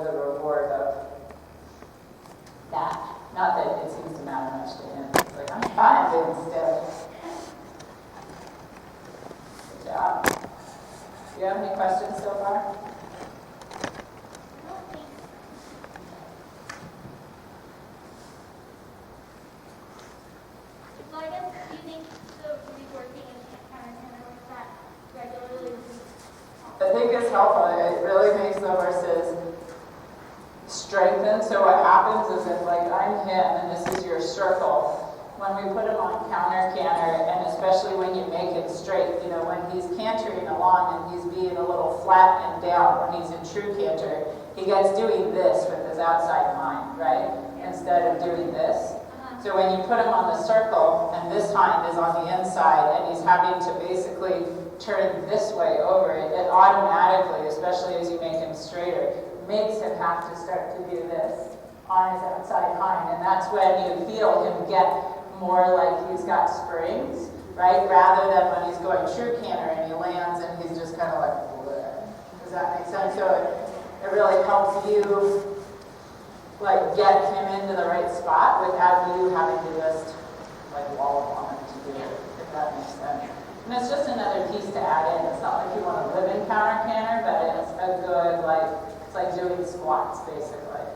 for the reward of that. Not that it seems to matter much to him. It's like, I'm fine being stiff. Good job. Do you have any questions so far? So I guess, do you think the reworking of counter like that regularly? I think it's helpful. It really makes the horses strengthen. So what happens is if like I'm him and this is your circle, when we put him on counter canter, and especially when you make it straight, you know, when he's cantering along and he's being a little flat and down, when he's in true canter, he gets doing this with his outside mind, right? Instead of doing this. So when you put him on the circle and this hind is on the inside and he's having to basically turn this way over, it automatically, especially as you make him straighter, makes him have to start to do this on his outside hind. And that's when you feel him get more like he's got springs, right? Rather than when he's going true canter and he lands and he's just kind of like, bleh. Does that make sense? So it really helps you like get him into the right spot without you having to just like wallop on him to do it, if that makes sense. And it's just another piece to add in. It's not like you want to live in counter canter, but it's a good like, it's like doing squats basically.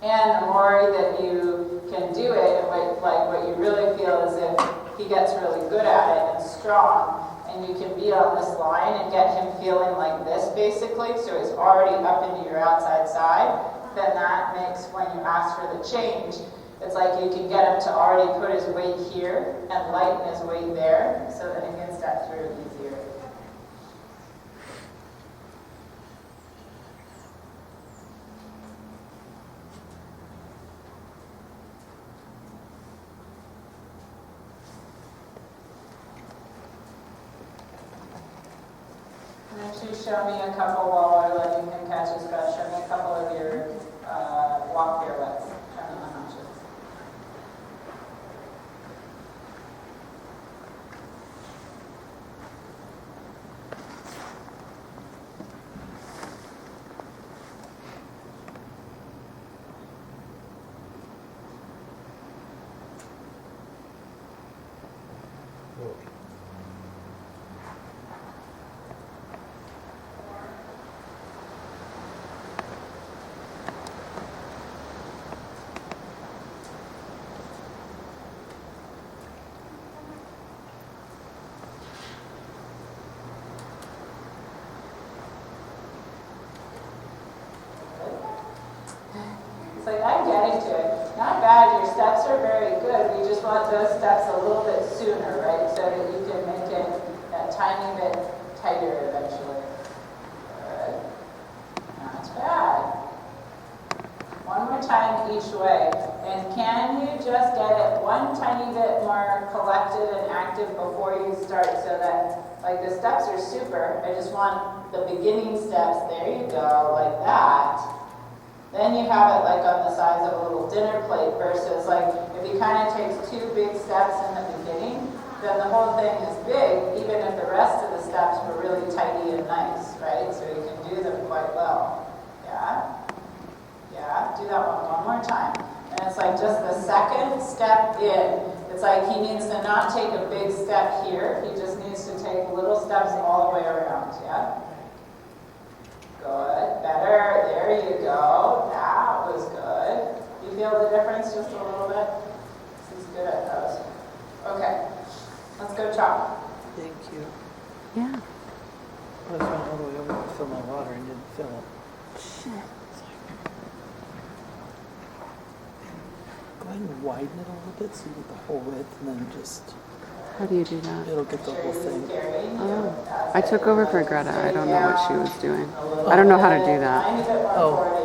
And the more that you can do it, and what you really feel is if he gets really good at it and strong, and you can be on this line and get him feeling like this basically, so he's already up into your outside side, then that makes, when you ask for the change, it's like you can get him to already put his weight here and lighten his weight there, so that he can step through easier. And actually show me a couple while we're letting him catch his breath. Show me a couple of your walk pirouettes. Show me the hunches. Like, I'm getting to it. Not bad, your steps are very good. We just want those steps a little bit sooner, right? So that you can make it that tiny bit tighter eventually. Good. Not bad. One more time each way. And can you just get it one tiny bit more collected and active before you start, so that, like, the steps are super. I just want the beginning steps. There you go, like that. Then you have it like on the size of a little dinner plate versus like if he kind of takes two big steps in the beginning, then the whole thing is big, even if the rest of the steps were really tidy and nice, right? So you can do them quite well. Yeah? Yeah, do that one more time. And it's like just the second step in. It's like he needs to not take a big step here. He just needs to take little steps all the way around, yeah? Good, better, there you go, that was good. You feel the difference just a little bit? He's good at those. Okay, let's go chop. Thank you. Yeah. I just went all the way over to fill my water and didn't fill it. Shit. Go ahead and widen it a little bit so you get the whole width, and then just, How do you do that? it'll get the whole thing. Oh. I took over for Greta. I don't know what she was doing. I don't know how to do that. Oh.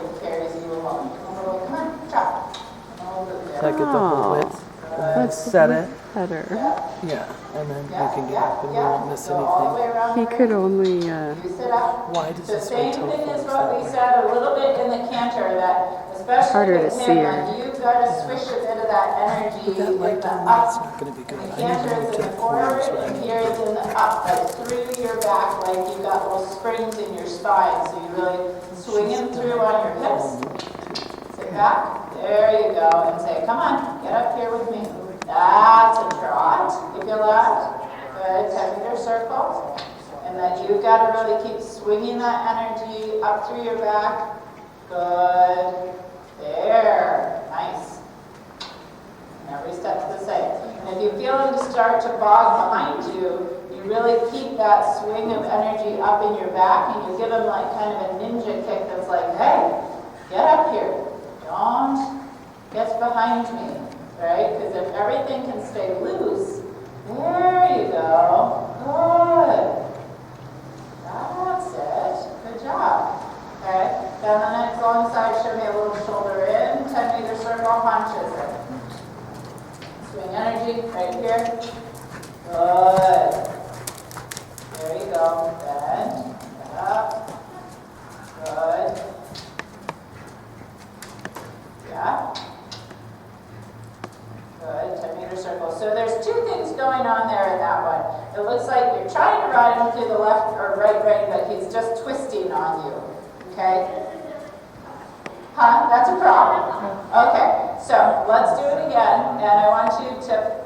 So I get the whole width, and gonna set it. Better. Yeah, and then we can get up and we won't miss So all the way anything. around He the could ring. only, You sit up. Why does The this way same toe thing as floats what that we way? said a little bit in the canter, that especially Harder to with see him, her. like you've got to swish a bit of that energy With that in light the down there, it's up. not gonna be good. The I need to canter move is to in the the corner forward, so I and can here is in the up, like through your back, like you've got little springs in your spine, so you really swing him through on your hips. Sit back, there you go, and say, come on, get up here with me. That's a trot. You feel that? Good, 10-meter circle. And then you've got to really keep swinging that energy up through your back. Good. There. Nice. And every step's the same. And if you feel him to start to bog behind you, you really keep that swing of energy up in your back, and you give him like kind of a ninja kick that's like, hey, get up here. Don't get behind me. Right? Because if everything can stay loose, there you go. Good. That's it. Good job. Okay. Down the next long side, show me a little shoulder in. 10-meter circle, haunches in. Swing energy right here. Good. There you go. Bend. Up. Good. Yeah. Good, 10-meter circle. So there's two things going on there in that one. It looks like you're trying to ride him through the left or right rein, but he's just twisting on you. Okay? Huh? That's a problem. Okay, so let's do it again. And I want you to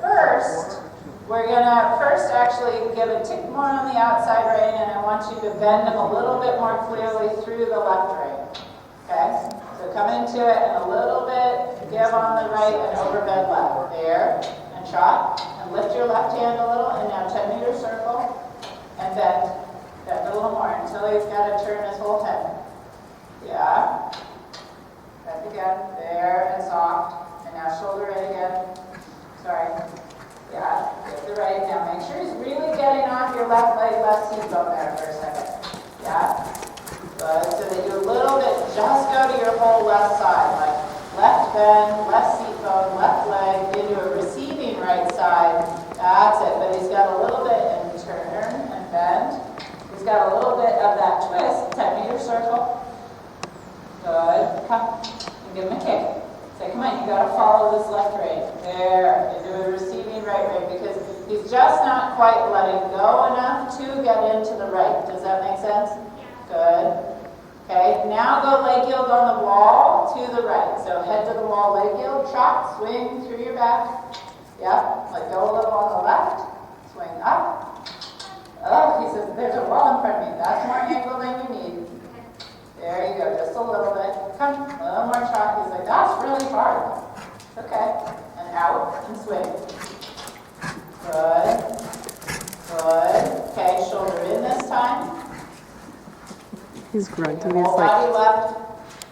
we're going to first actually give a tick more on the outside rein, and I want you to bend him a little bit more clearly through the left rein. Okay? So come into it and a little bit, give on the right and overbend left. There, and trot, and lift your left hand a little, and now 10-meter circle, and bend. Bend a little more until he's got to turn his whole head. Yeah. Bend again, there, and soft. And now shoulder in again. Sorry. Yeah, give the right. Now make sure he's really getting off your left leg, left seat bone there for a second. Yeah. Good, so that you a little bit just go to your whole left side, like left bend, left seat bone, left leg, into a receiving right side. That's it, but he's got a little bit and turn and bend. He's got a little bit of that twist, 10-meter circle. Good, come, and give him a kick. Say, come on, you gotta follow this left rein. There, into a receiving right rein, because he's just not quite letting go enough to get into the right. Does that make sense? Good. Okay, now go leg yield on the wall to the right. So head to the wall, leg yield, trot, swing through your back. Yep, let go a little on the left, swing up. Oh, he says, there's a wall in front of me. That's more angle than you need. There you go, just a little bit. Come, a little more trot. He's like, that's really hard. Okay, and out and swing. Good. Good. Okay, shoulder in this time. He's grunting. Whole He's body like, left.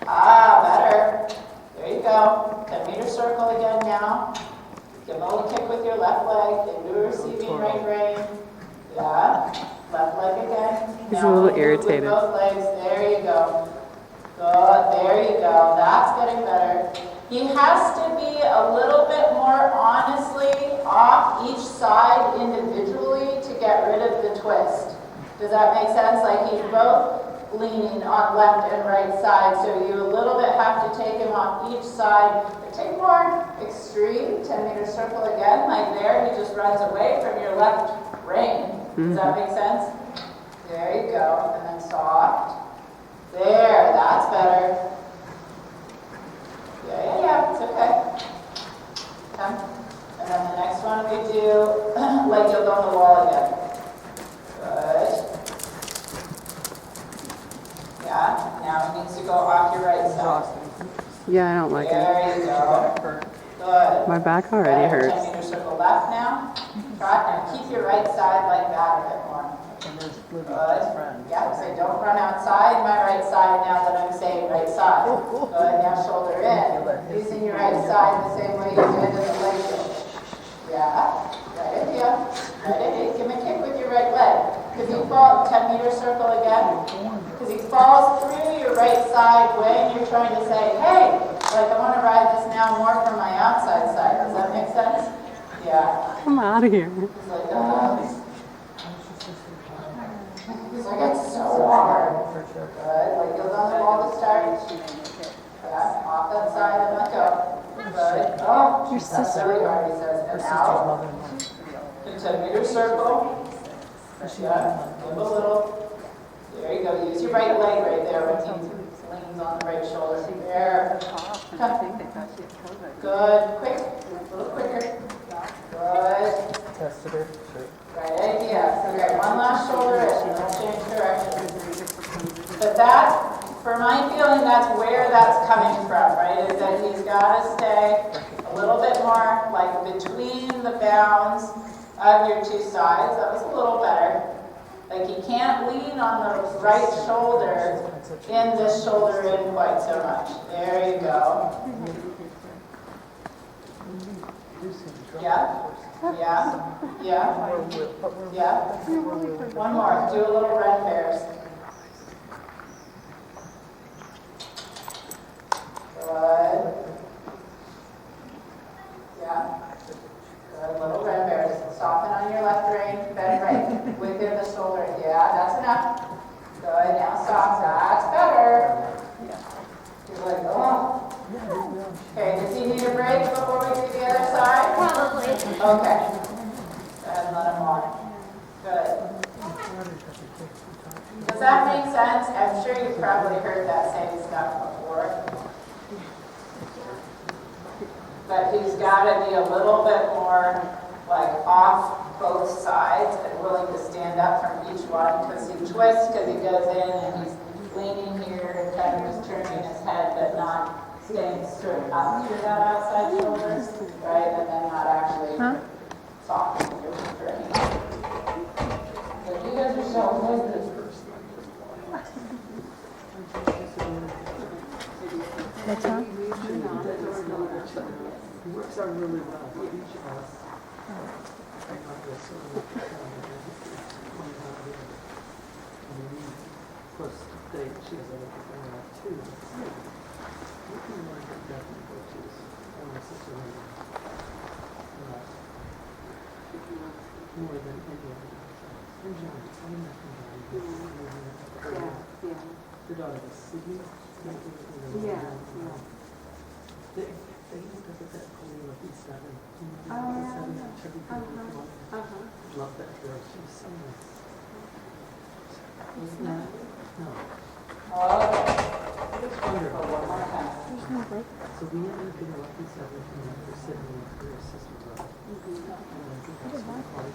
Ah, better. There you go. 10-meter circle again now. Give him a little kick with your left leg. Into a receiving right rein. Yeah. Left leg again. He's now a little move irritated. With both legs. There you go. Good. There you go. That's getting better. He has to be a little bit more honestly off each side individually to get rid of the twist. Does that make sense? Like he's both leaning on left and right side, so you a little bit have to take him off each side. But take more extreme, 10-meter circle again, like there, he just runs away from your left rein. Does that make sense? There you go, and then soft. There, that's better. Yeah, it's okay. Come. And then the next one we do, leg yield on the wall again. Good. Yeah, now it needs to go off your right side. yeah, I don't like it. There you go. Good. My back already Better. hurts. 10-meter circle left now. Trot and keep your right side like that a bit more. Good. Yeah, say don't run outside my right side now that I'm saying right side. Good, now shoulder in. Using your right side the same way you did in the leg yield. Yeah, right idea. Right idea. Give him a kick with your right leg. Because he falls, 10-meter circle again. Because he falls through your right side way and you're trying to say, hey, like I want to ride this now more from my outside side. Does that make sense? Yeah. Come out of here. He's like, it's so hard. Good. Like heels on the wall to start. Yeah. Off that side and let go. Good. Oh, Your that's sister. really hard. He says, Her and sister's out. mother-in-law. Continue to circle. Yeah. Give a little. There you go. Use your right leg right there when he leans on the right shoulder. There. Good. Quick. A little quicker. Good. Tested her. Sure. Right idea. Okay, one last shoulder in, and we'll change direction. But that, for my feeling, that's where that's coming from, right? Is that he's got to stay a little bit more like between the bounds of your two sides. That was a little better. Like he can't lean on the right shoulder in this shoulder in quite so much. There you go. Yeah. Yeah. Yeah. Yeah. One more. Do a little red bears. Good. Yeah. Good. Little red bears. Soften on your left rein. Bend right within the shoulder. Yeah, that's enough. Good. Now soft. That's better. He's like, oh. Okay, does he need a break before we do the other side? Probably. Okay. Go ahead and let him on. Good. Does that make sense? I'm sure you've probably heard that same stuff before. But he's got to be a little bit more like off both sides and willing to stand up from each one because he twists because he goes in and he's leaning here and kind of just turning his head but not staying straight up through that outside shoulder, right? And then not actually softening your training. But you guys are so good. What's that? Works out really well for each of us. Of course, she has other people in that too. You can learn to definitely go to my sister more than any other. Your daughter was Sydney. They used to put that Olivia B7. Love that girl. She was so nice. Wasn't that? No. It's wonderful. So we ended up getting lucky 7 for Sydney and her sister brother. And I think that's what I call it.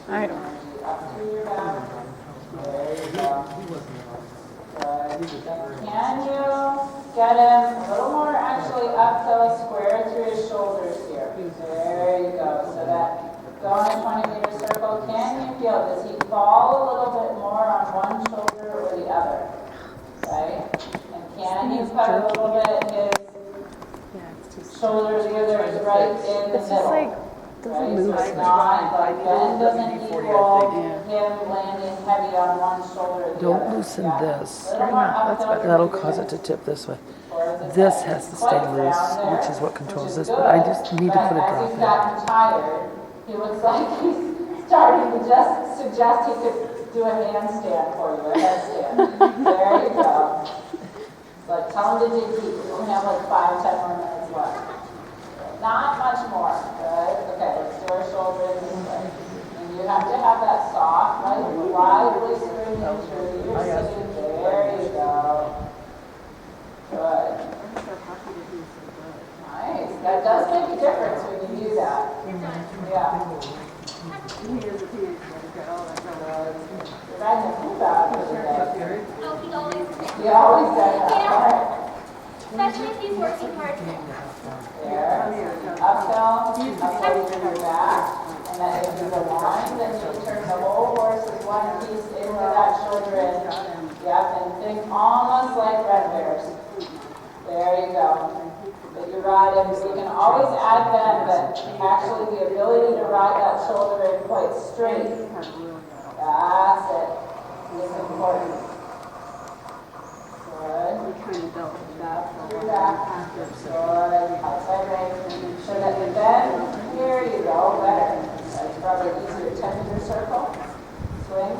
I don't. Can you get him a little more actually up till a square through his shoulders here? There you go. So that go on a 20-meter circle. Can you feel, does he fall a little bit more on one shoulder or the other? Right? And can you put a little bit his shoulders whether it's right in the middle? Right? So it's not like bend doesn't equal him landing heavy on one shoulder or the Don't other. loosen Yeah. this. Little more up till That'll the cause it to tip this way. or is it This that has to quite stay loose, down there, which is what controls which is this, but I good, just need to but put a as drop he's in. gotten tired, he looks like he's starting to just suggest he could do a handstand for you, a headstand. There you go. But tell him to dig deep. We only have like 5-10 more minutes left. Not much more. Good. Okay, let's do our shoulders this way. And you have to have that soft, like lively swing into your sitting. There you go. Good. Nice. That does make a difference when you do that. Yeah. You're riding the pool out for the day. Oh, he always says. You always say that. All right. Especially if he's working hard. There. Uphill, uphill to your back. And then if you go on, then you turn the whole horse as one piece into that shoulder in. Yep, and think almost like red bears. There you go. But you ride in, so you can always add bend, but actually the ability to ride that shoulder in quite straight. That's it. It's important. Good. We kind of dealt with that for a Through while back. after. Good. Outside range. So that you bend. Here you go. Better. That's probably easier. 10-meter circle. Swing.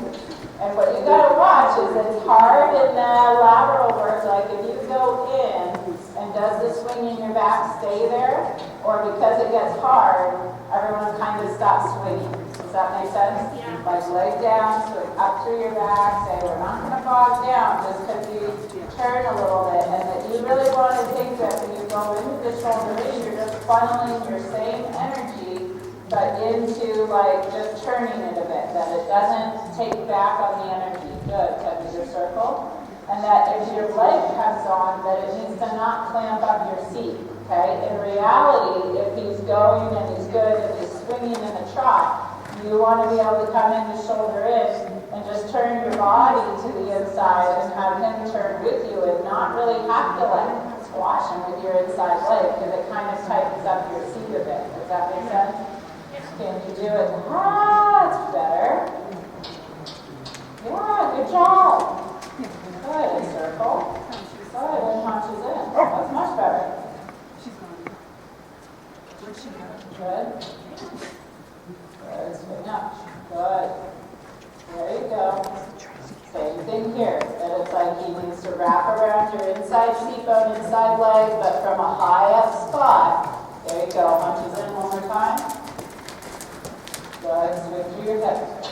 And what you gotta watch is it's hard in the lateral work. Like if you go in and does the swing in your back stay there, or because it gets hard, everyone kind of stops swinging. Does that make sense? Yeah. Like leg down, swing up through your back. Say we're not gonna bog down just because you turn a little bit, and that you really want to think that when you go into the shoulder in, you're just funneling your same energy, but into like just turning it a bit, that it doesn't take back on the energy. Good, 10-meter circle. And that if your leg comes on, that it needs to not clamp up your seat, okay? In reality, if he's going and he's good and he's swinging in the trot, you want to be able to come in the shoulder in and just turn your body to the inside and have him turn with you and not really have to like squash him with your inside leg because it kind of tightens up your seat a bit. Does that make sense? Can you do it? It's better. Yeah, good job. Good, and circle. Good, and punches in. That's much better. Good. Good, swing up. Good. There you go. Same thing here. That it's like he needs to wrap around your inside seat bone, inside leg, but from a high up spot. There you go. Punches in one more time. Good. Swing through your hips.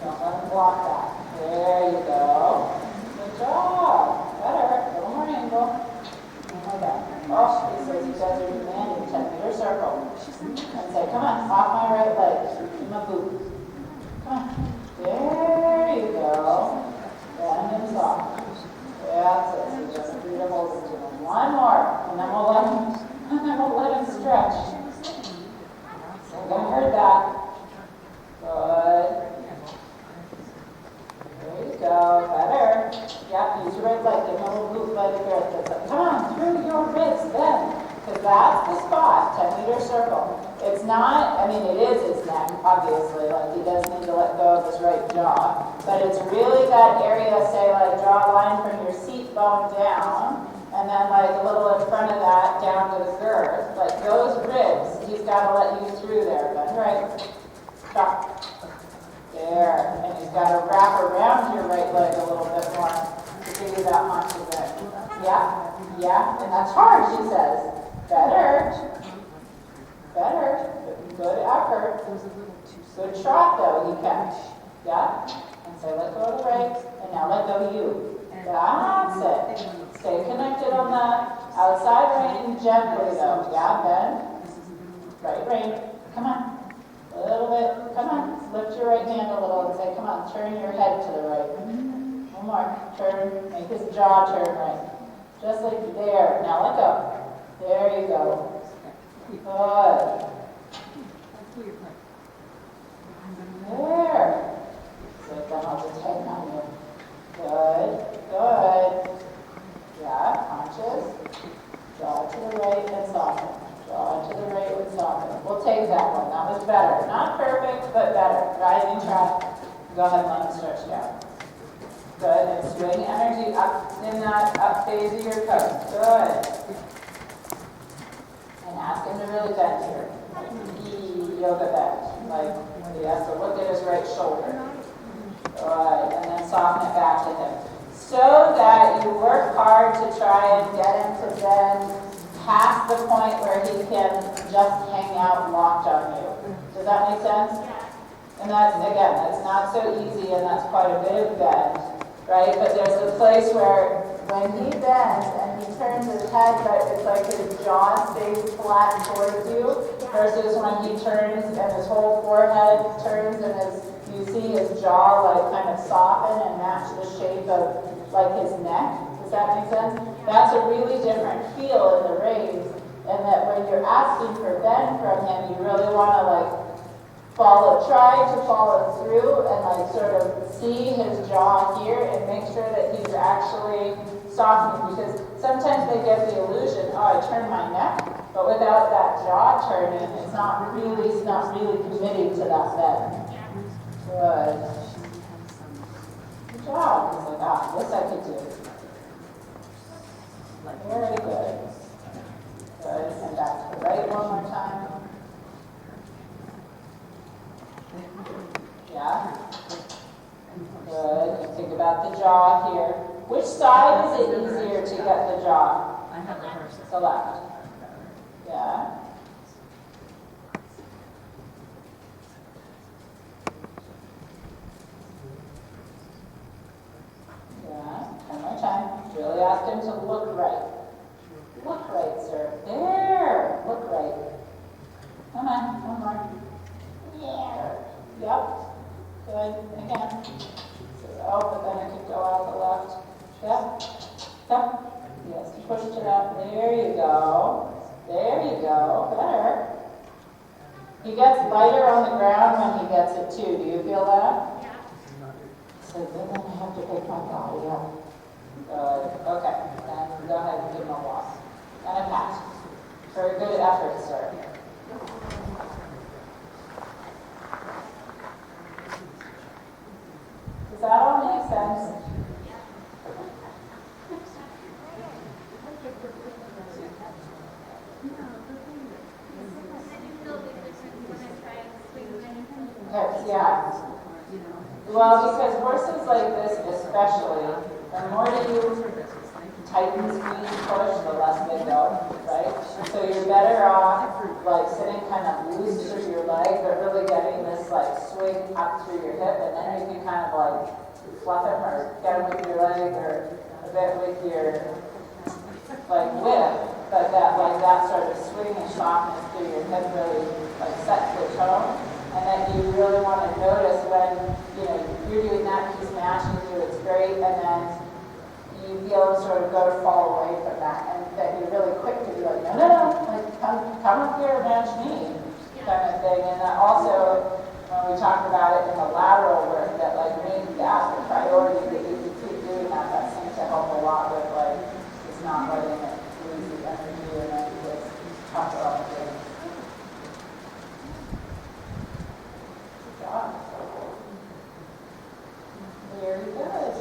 Don't let him block that. There you go. Good job. Better. A little more angle. One more down. Oh, he says you guys are demanding 10-meter circle. And say, come on, off my right leg. Give him a boot. Come on. There you go. Bend and soft. That's it. So just free to hold it to him. One more. And then we'll let him stretch. So you heard that. Good. There you go. Better. Yep, use your right leg. Give him a little boot leg grip. Come on, through your ribs, bend. Because that's the spot, 10-meter circle. It's not, I mean, it is his neck, obviously. Like, he does need to let go of his right jaw. But it's really that area, say, like, draw a line from your seat bone down, and then, like, a little in front of that, down to the girth. Like, those ribs, he's got to let you through there. Bend right. Stop. There. And he's got to wrap around your right leg a little bit more to give you that haunches in. Yeah. Yeah. And that's hard, she says. Better. Better. Good effort. Good trot, though, you catch. Yeah? And say, let go of the right, and now let go of you. That's it. Stay connected on the outside rein gently, though. Yeah, bend. Right rein. Come on. A little bit. Come on. Lift your right hand a little and say, come on, turn your head to the right. One more. Turn. Make his jaw turn right. Just like there. Now let go. There you go. Good. There. So then I'll just hang on you. Good. Good. Yeah, conscious. Draw to the right and soften. Draw to the right and soften. We'll take that one. That was better. Not perfect, but better. Rising trap. Go ahead and let him stretch down. Good. And swing energy up in that up phase of your coat. Good. And ask him to really bend here. Yoga bend. Like he has to look at his right shoulder. Good. And then soften it back to him. So that you work hard to try and get him to bend past the point where he can just hang out locked on you. Does that make sense? And that's, again, that's not so easy and that's quite a bit of bend, right? But there's a place where when he bends and he turns his head, but it's like his jaw stays flat towards you versus when he turns and his whole forehead turns and you see his jaw like kind of soften and match the shape of like his neck. Does that make sense? That's a really different feel in the raise, and that when you're asking for bend from him, you really want to like try to follow through and like sort of see his jaw here and make sure that he's actually softening, because sometimes they get the illusion, oh, I turned my neck, but without that jaw turning, it's not really committing to that bend. Good. Good job. He's like, this I could do. Very good. Good, and back to the right one more time. Yeah. Good, think about the jaw here. Which side is it easier to get the jaw? I have the horse. The left. Yeah. Yeah, one more time. Really ask him to look right. Look right, sir. There. Look right. Come on, one more. Yeah. Yep. Good. Again. Oh, but then it could go out the left. Yep. Yep. Yes, push to that. There you go. There you go. Better. He gets lighter on the ground when he gets it too. Do you feel that? Yeah. So then I have to pick my body up. Good. Okay. Then go ahead and give him a walk. And a pat. Very good effort, sir. Does that all make sense? Hips, yeah. Well, because horses like this especially, the more you tighten, squeeze, push, the less they go, right? So you're better off like sitting kind of loose through your leg, but really getting this like swing up through your hip, and then you can kind of like fluff them or get them with your leg or a bit with your like width, but that sort of swing and softness through your hip really like sets the tone. And then you really want to notice when, you're doing that, he's matching you, it's great, and then you feel him sort of go to fall away from that, and then you're really quick to be like, no, like, come up here and match me, kind of thing. And that also, when we talked about it in the lateral work, that like maybe that's the priority, that you can keep doing that. That seems to help a lot with like, just not letting it lose the energy and then just tougher on the thing. Very good.